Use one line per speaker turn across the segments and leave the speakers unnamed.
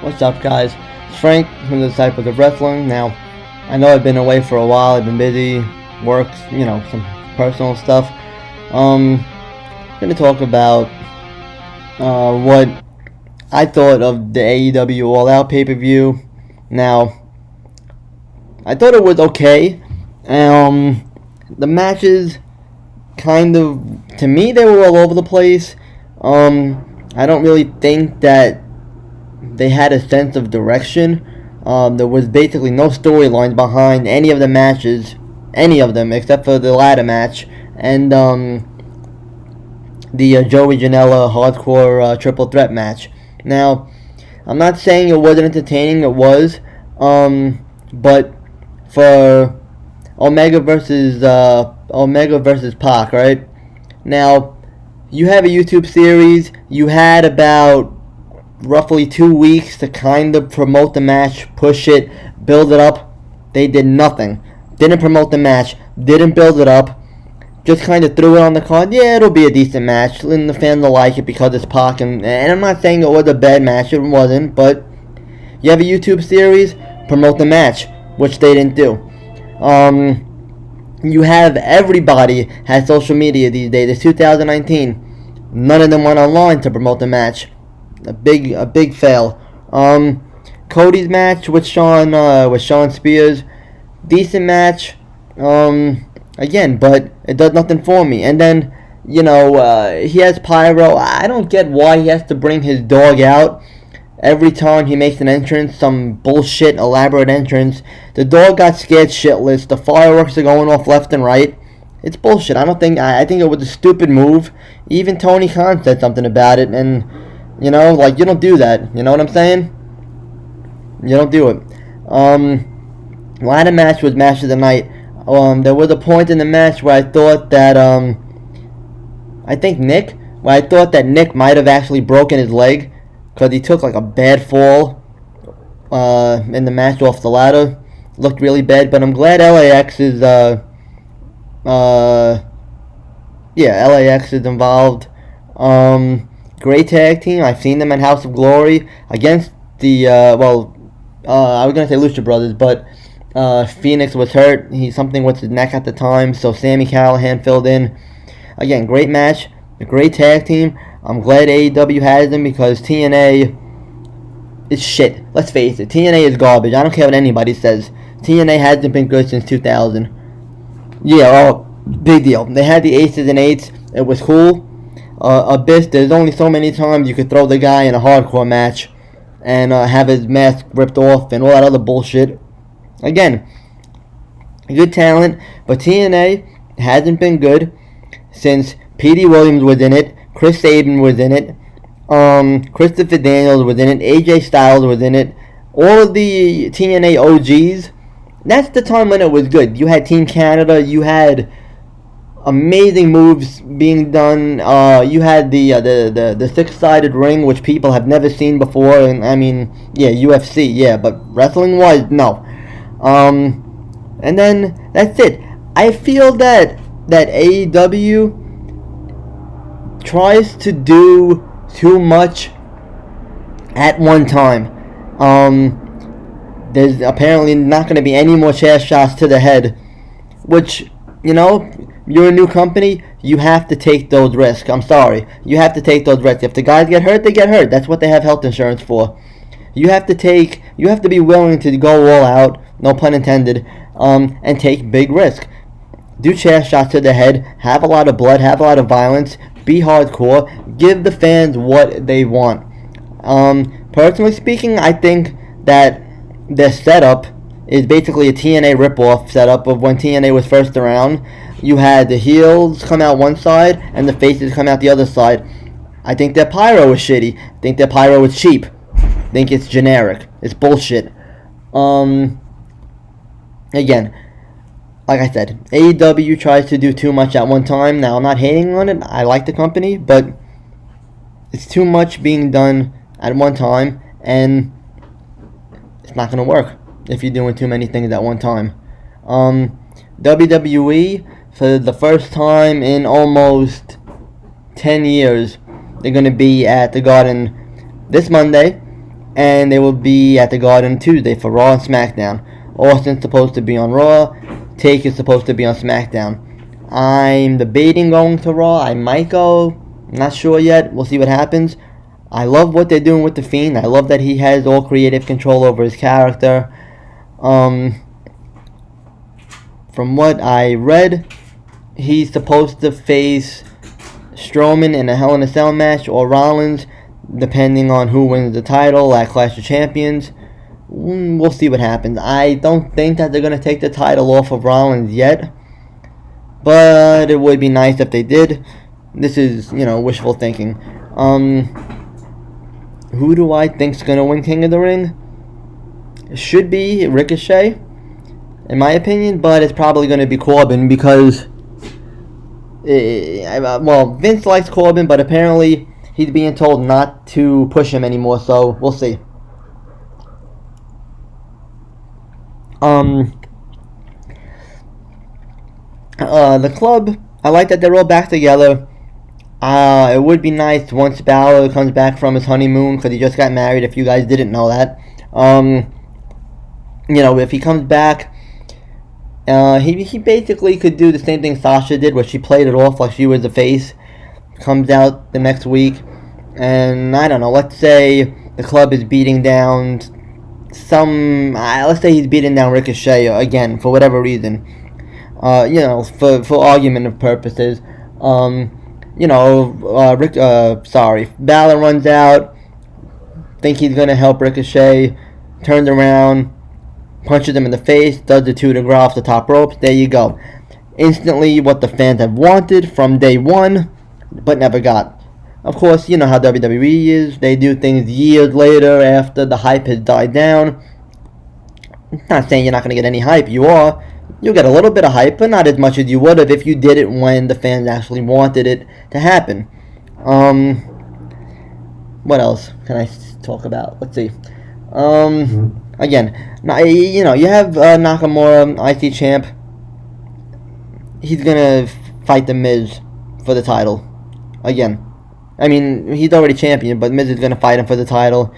What's up, guys? It's Frank from the Disciples of Wrestling. Now, I know I've been away for a while. I've been busy, work, some personal stuff. I'm gonna talk about what I thought of the AEW All Out pay-per-view. Now, I thought it was okay. The matches, kind of, to me, they were all over the place. I don't really think that they had a sense of direction. There was basically no storylines behind any of the matches, any of them, except for the ladder match and the Joey Janela hardcore triple threat match. Now, I'm not saying it wasn't entertaining, it was, but for Omega versus Pac, right? Now, you have a YouTube series. You had about roughly 2 weeks to kind of promote the match, push it, build it up. They did nothing. Didn't promote the match, didn't build it up, just kind of threw it on the card. Yeah, it'll be a decent match, and the fans will like it because it's Pac, and I'm not saying it was a bad match, it wasn't, but you have a YouTube series, promote the match, which they didn't do. You have everybody has social media these days. It's 2019. None of them went online to promote the match. A big fail. Cody's match with Shawn Spears, decent match. Again, but it does nothing for me. And then he has Pyro. I don't get why he has to bring his dog out every time he makes an entrance. Some bullshit elaborate entrance. The dog got scared shitless. The fireworks are going off left and right. It's bullshit. I think it was a stupid move. Even Tony Khan said something about it, and you don't do that. You know what I'm saying? You don't do it. Ladder match was match of the night. There was a point in the match where I thought that I thought that Nick might have actually broken his leg because he took like a bad fall in the match off the ladder. Looked really bad, but I'm glad LAX is LAX is involved. Great tag team. I've seen them in House of Glory against the I was gonna say Lucha Brothers, but Phoenix was hurt. Something with his neck at the time, so Sami Callihan filled in. Again, great match, a great tag team. I'm glad AEW has them because TNA is shit. Let's face it, TNA is garbage. I don't care what anybody says. TNA hasn't been good since 2000. Big deal. They had the Aces and Eights. It was cool. Abyss, there's only so many times you could throw the guy in a hardcore match and have his mask ripped off and all that other bullshit. Again, good talent, but TNA hasn't been good since Petey Williams was in it, Chris Sabin was in it, Christopher Daniels was in it, AJ Styles was in it, all of the TNA OGs. That's the time when it was good. You had Team Canada, you had amazing moves being done. You had the six-sided ring, which people have never seen before. And UFC, but wrestling-wise, no. And then that's it. I feel that AEW tries to do too much at one time. There's apparently not going to be any more chair shots to the head, which, you're a new company, you have to take those risks. I'm sorry. You have to take those risks. If the guys get hurt, they get hurt. That's what they have health insurance for. You have to be willing to go all out, no pun intended, and take big risks. Do chair shots to the head, have a lot of blood, have a lot of violence, be hardcore, give the fans what they want. Personally speaking, I think that their setup is basically a TNA ripoff setup of when TNA was first around. You had the heels come out one side and the faces come out the other side. I think their pyro is shitty. I think their pyro is cheap. I think it's generic. It's bullshit. Again, like I said, AEW tries to do too much at one time. Now, I'm not hating on it. I like the company, but it's too much being done at one time, and it's not going to work if you're doing too many things at one time. WWE, for the first time in almost 10 years, they're going to be at the Garden this Monday. and they will be at the Garden Tuesday for Raw and SmackDown. Austin's supposed to be on Raw. Taker's supposed to be on SmackDown. I'm debating going to Raw. I might go. Not sure yet. We'll see what happens. I love what they're doing with the Fiend. I love that he has all creative control over his character. From what I read, he's supposed to face Strowman in a Hell in a Cell match or Rollins, depending on who wins the title at Clash of Champions. We'll see what happens. I don't think that they're going to take the title off of Rollins yet, but it would be nice if they did. This is, wishful thinking. Who do I think's going to win King of the Ring? It should be Ricochet, in my opinion, but it's probably going to be Corbin because, Vince likes Corbin, but apparently he's being told not to push him anymore, so we'll see. The club, I like that they're all back together. It would be nice once Balor comes back from his honeymoon, because he just got married, if you guys didn't know that. If he comes back, he basically could do the same thing Sasha did, where she played it off like she was the face. Comes out the next week, and I don't know, let's say the club is beating down let's say he's beating down Ricochet again, for whatever reason. For argument of purposes. Balor runs out, think he's going to help Ricochet, turns around, punches him in the face, does the coup de grace off the top ropes. There you go. Instantly what the fans have wanted from day one, but never got. Of course, you know how WWE is. They do things years later after the hype has died down. I'm not saying you're not going to get any hype. You are. You'll get a little bit of hype, but not as much as you would have if you did it when the fans actually wanted it to happen. What else can I talk about? Let's see. Again, you have Nakamura, IC champ. He's gonna fight the Miz for the title again. I mean, he's already champion, but Miz is gonna fight him for the title.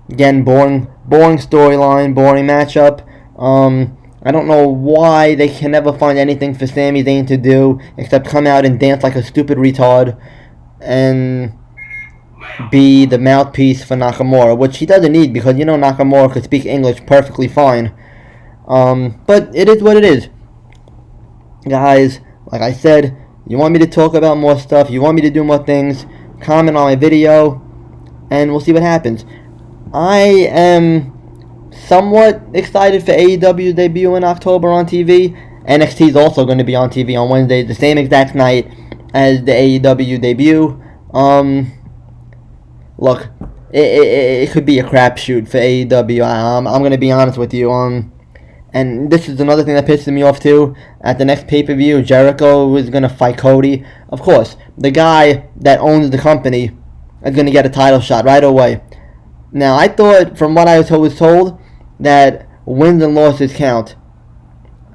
Again, boring storyline, boring matchup. I don't know why they can never find anything for Sami Zayn to do except come out and dance like a stupid retard and be the mouthpiece for Nakamura, which he doesn't need because Nakamura could speak English perfectly fine. But it is what it is. Guys, like I said, you want me to talk about more stuff, you want me to do more things, comment on my video, and we'll see what happens. I am somewhat excited for AEW's debut in October on TV. NXT is also going to be on TV on Wednesday, the same exact night as the AEW debut. Look, it could be a crapshoot for AEW. I'm going to be honest with you. And this is another thing that pisses me off too. At the next pay-per-view, Jericho is going to fight Cody. Of course, the guy that owns the company is going to get a title shot right away. Now, I thought, from what I was told, that wins and losses count.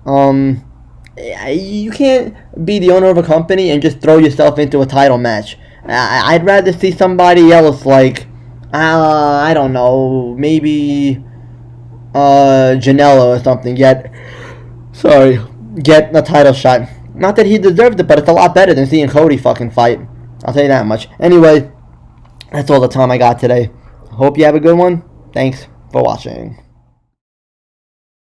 You can't be the owner of a company and just throw yourself into a title match. I'd rather see somebody else, like, I don't know, maybe Janela or something get a title shot. Not that he deserved it, but it's a lot better than seeing Cody fucking fight. I'll tell you that much. Anyway, that's all the time I got today. Hope you have a good one. Thanks for watching.